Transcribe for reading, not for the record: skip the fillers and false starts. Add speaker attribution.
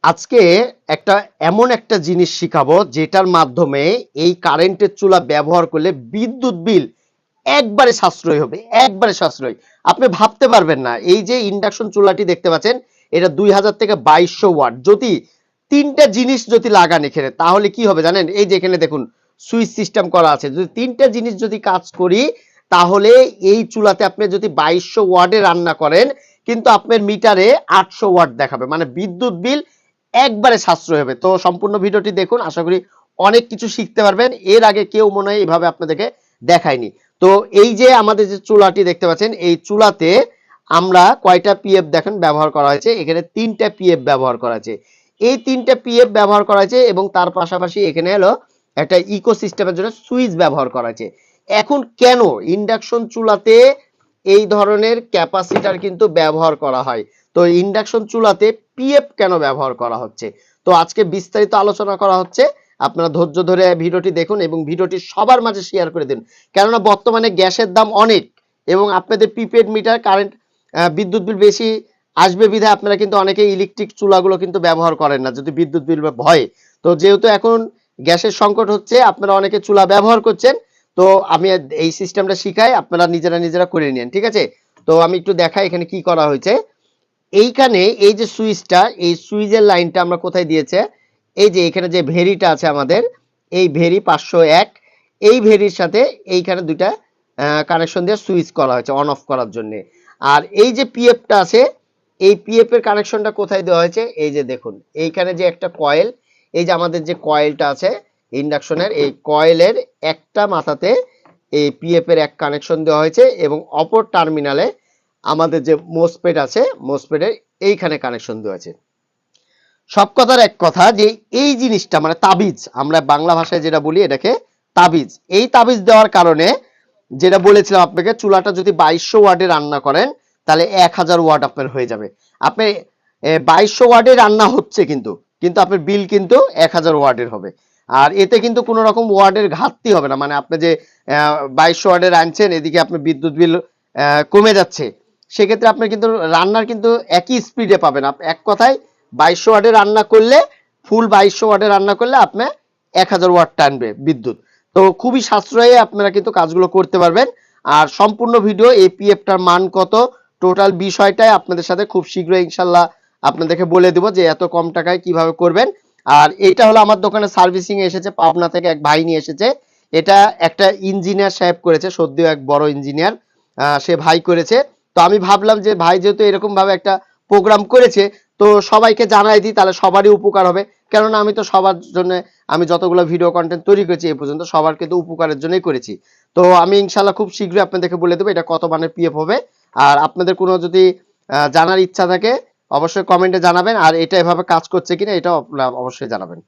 Speaker 1: আজকে এমন একটা জিনিস শিখাবো যেটার মাধ্যমে এই কারেন্টের চুলা ব্যবহার করলে বিদ্যুৎ বিল একবারে সাশ্রয় হবে, একবারে সাশ্রয়। আপনি ভাবতে পারবেন না, এই যে ইন্ডাকশন চুলাটি দেখতে পাচ্ছেন, এটা 2000 থেকে 2200 ওয়াট। যদি তিনটা জিনিস যদি লাগান এখানে, তাহলে কি হবে জানেন? এই যে এখানে দেখুন সুইচ সিস্টেম করা আছে, যদি তিনটা জিনিস যদি কাজ করি, তাহলে এই চুলাতে আপনি যদি 2200 ওয়াটে রান্না করেন, কিন্তু আপনার মিটারে 800 ওয়াট দেখাবে, মানে বিদ্যুৎ বিল একবারে সাশ্রয় হবে। তো সম্পূর্ণ ভিডিওটি দেখুন, আশা করি অনেক কিছু শিখতে পারবেন। এর আগে কেউ মনে হয় এইভাবে আপনাদেরকে দেখায়নি। তো এই যে আমাদের যে চুলাটি দেখতে পাচ্ছেন, এই চুলাতে আমরা কয়টা পিএফ দেখেন ব্যবহার করা হয়েছে, এখানে 3টা পিএফ ব্যবহার করা হয়েছে। এই 3টা পিএফ ব্যবহার করা হয়েছে এবং তার পাশাপাশি এখানে হলো একটা ইকোসিস্টেমের জন্য সুইচ ব্যবহার করা হয়েছে। এখন কেন ইন্ডাকশন চুলাতে এই ধরনের ক্যাপাসিটার কিন্তু ব্যবহার করা হয়? তো ইন্ডাকশন চুলাতে পিএফ কেন ব্যবহার করা হচ্ছে, তো আজকে বিস্তারিত আলোচনা করা হচ্ছে। আপনারা ধৈর্য ধরে ভিডিওটি দেখুন এবং ভিডিওটি সবার মাঝে শেয়ার করে দিন, কেননা বর্তমানে গ্যাসের দাম অনেক এবং আপনাদের প্রিপেড মিটার কারেন্ট বিদ্যুৎ বিল বেশি আসবে বিধায় আপনারা কিন্তু অনেকে ইলেকট্রিক চুলাগুলো কিন্তু ব্যবহার করেন না যদি বিদ্যুৎ বিল ভয়। তো যেহেতু এখন গ্যাসের সংকট হচ্ছে, আপনারা অনেকে চুলা ব্যবহার করছেন। তো আমি এই সিস্টেমটা শিখাই, আপনারা নিজেরা করে নিন, ঠিক আছে? তো আমি একটু দেখাই এখানে কি করা হয়েছে। এইখানে এই যে সুইচটা, এই সুইচের লাইনটা আমরা কোথায় দিয়েছে, এই যে এখানে যে ভেরিটা আছে আমাদের, এই ভেরি 501, এই ভেরির সাথে এইখানে দুইটা কানেকশন দিয়ে সুইচ করা হয়েছে অন অফ করার জন্য। আর এই যে পিএফটা আছে, এই পিএফ এর কানেকশনটা কোথায় দেওয়া হয়েছে, এই যে দেখুন এইখানে যে একটা কয়েল, এই যে আমাদের যে কয়েলটা আছে ইন্ডাকশনের, এই কয়েলের একটা মাথাতে এই পিএফ এর এক কানেকশন দেওয়া হয়েছে এবং অপর টার্মিনালে আমাদের যে মোসপেট আছে, মোসপেটের এইখানে কানেকশন দেওয়া আছে। সব কথার এক কথা যে এই জিনিসটা মানে তাবিজ, আমরা বাংলা ভাষায় যেটা বলি এটাকে তাবিজ। এই তাবিজ দেওয়ার কারণে যেটা বলেছিলাম আপনাকে, চুলাটা যদি 2200 ওয়াটে রান্না করেন তাহলে 1000 ওয়াট আপনার হয়ে যাবে। আপনি 2200 ওয়াটে রান্না হচ্ছে, কিন্তু কিন্তু আপনার বিল কিন্তু 1000 ওয়াটের হবে। আর এতে কিন্তু কোনো রকম ওয়ার্ডের ঘাটতি হবে না, মানে আপনি যে 2200 ওয়াটে রাঁধছেন, এদিকে আপনার বিদ্যুৎ বিল কমে যাচ্ছে, সেক্ষেত্রে আপনি কিন্তু রান্নার কিন্তু একই স্পিডে পাবেন। এক কথায় 2200 ওয়াটে রান্না করলে, ফুল 2200 ওয়াটে রান্না করলে আপনি 1000 ওয়াট টানবে বিদ্যুৎ। তো খুবই সাশ্রয়ে আপনারা কিন্তু কাজগুলো করতে পারবেন। আর সম্পূর্ণ ভিডিও এপিএফটার মান কত, টোটাল বিষয়টাই আপনাদের সাথে খুব শীঘ্রই ইনশাল্লাহ আপনাদেরকে বলে দেবো যে এত কম টাকায় কিভাবে করবেন। আর এটা হলো আমার দোকানে সার্ভিসিং এসেছে, পাবনা থেকে এক ভাই নিয়ে এসেছে। এটা একটা ইঞ্জিনিয়ার সাহেব করেছে, সদ্য এক বড় ইঞ্জিনিয়ার, সে ভাই করেছে। তো আমি ভাবলাম যে ভাই যেহেতু এরকম ভাবে একটা প্রোগ্রাম করেছে, তো সবাইকে জানাই দিই, তাহলে সবারই উপকার হবে। কেননা আমি তো সবার জন্য, আমি যতগুলো ভিডিও কন্টেন্ট তৈরি করেছি এই পর্যন্ত, সবার কিন্তু উপকারের জন্যই করেছি। তো আমি ইনশাল্লাহ খুব শীঘ্রই আপনাদেরকে বলে দেবো এটা কত মানের পিএফ হবে। আর আপনাদের কোনো যদি জানার ইচ্ছা থাকে অবশ্যই কমেন্টে জানাবেন, আর এটা এভাবে কাজ করছে কিনা এটাও আপনারা অবশ্যই জানাবেন।